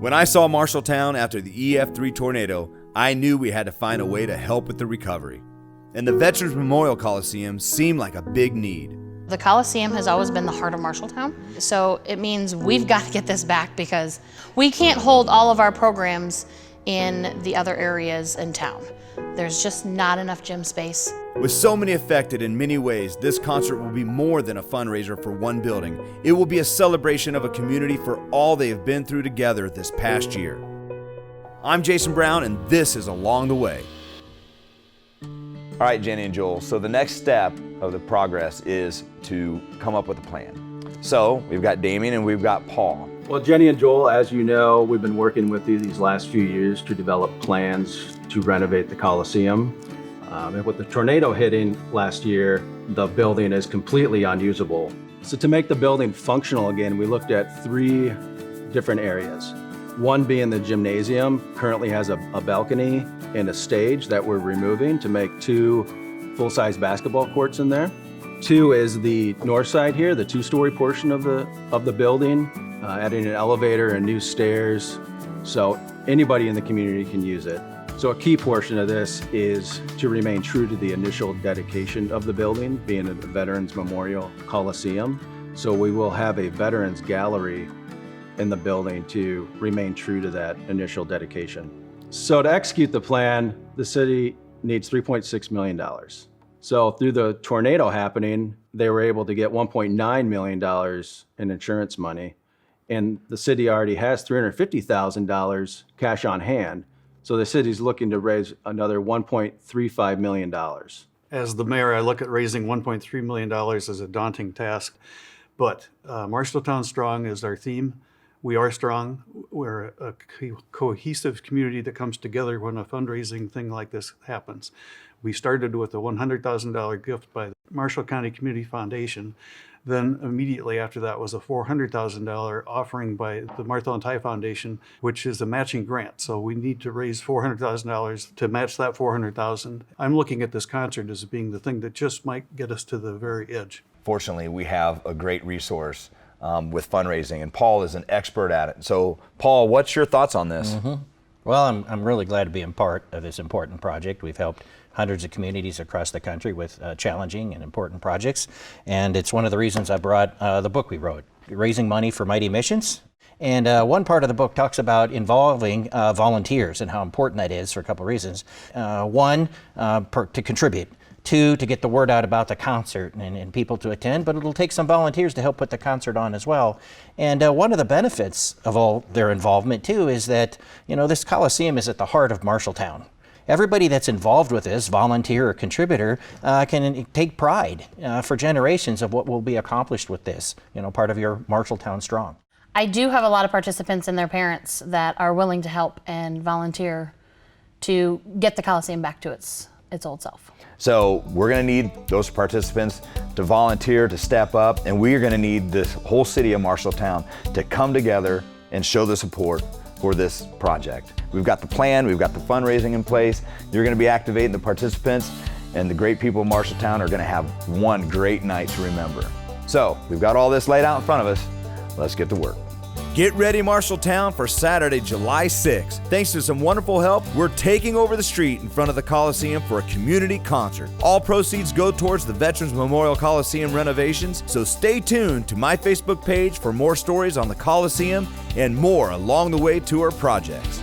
When I saw Marshalltown after the EF3 tornado, I knew we had to find a way to help with the recovery. And the Veterans Memorial Coliseum seemed like a big need. The Coliseum has always been the heart of Marshalltown, so it means we've got to get this back because we can't hold all of our programs in the other areas in town. There's just not enough gym space. With so many affected in many ways, this concert will be more than a fundraiser for one building. It will be a celebration of a community for all they have been through together this past year. I'm Jason Brown, and this is Along the Way. All right, Jenny and Joel, so the next step of the progress is to come up with a plan. So we've got Damien and we've got Paul. Well, Jenny and Joel, as you know, we've been working with you these last few years to develop plans to renovate the Coliseum. And with the tornado hitting last year, the building is completely unusable. So to make the building functional again, we looked at 3 different areas. One being the gymnasium, currently has a balcony and a stage that we're removing to make 2 full-size basketball courts in there. 2 is the north side here, the 2-story portion of the building, adding an elevator and new stairs, so anybody in the community can use it. So a key portion of this is to remain true to the initial dedication of the building, being a Veterans Memorial Coliseum. So we will have a Veterans Gallery in the building to remain true to that initial dedication. So to execute the plan, the city needs $3.6 million. So through the tornado happening, they were able to get $1.9 million in insurance money. And the city already has $350,000 cash on hand. So the city's looking to raise another $1.35 million. As the mayor, I look at raising $1.3 million as a daunting task, but Marshalltown Strong is our theme. We are strong. We're a cohesive community that comes together when a fundraising thing like this happens. We started with a $100,000 gift by the Marshall County Community Foundation. Then immediately after that was a $400,000 offering by the Martha and Ty Foundation, which is a matching grant. So we need to raise $400,000 to match that $400,000. I'm looking at this concert as being the thing that just might get us to the very edge. Fortunately, we have a great resource with fundraising, and Paul is an expert at it. So Paul, what's your thoughts on this? Well, I'm really glad to be a part of this important project. We've helped hundreds of communities across the country with challenging and important projects. And it's one of the reasons I brought the book we wrote, Raising Money for Mighty Missions. And one part of the book talks about involving volunteers and how important that is for a couple of reasons. One, to contribute. 2, to get the word out about the concert and people to attend, but it'll take some volunteers to help put the concert on as well. And one of the benefits of all their involvement too is that, this Coliseum is at the heart of Marshalltown. Everybody that's involved with this, volunteer or contributor, can take pride for generations of what will be accomplished with this, part of your Marshalltown Strong. I do have a lot of participants and their parents that are willing to help and volunteer to get the Coliseum back to its old self. So we're going to need those participants to volunteer, to step up, and we are going to need this whole city of Marshalltown to come together and show the support for this project. We've got the plan, we've got the fundraising in place. You're going to be activating the participants, and the great people of Marshalltown are going to have one great night to remember. So we've got all this laid out in front of us. Let's get to work. Get ready, Marshalltown, for Saturday, July 6th. Thanks to some wonderful help, we're taking over the street in front of the Coliseum for a community concert. All proceeds go towards the Veterans Memorial Coliseum renovations, so stay tuned to my Facebook page for more stories on the Coliseum and more along the way tour projects.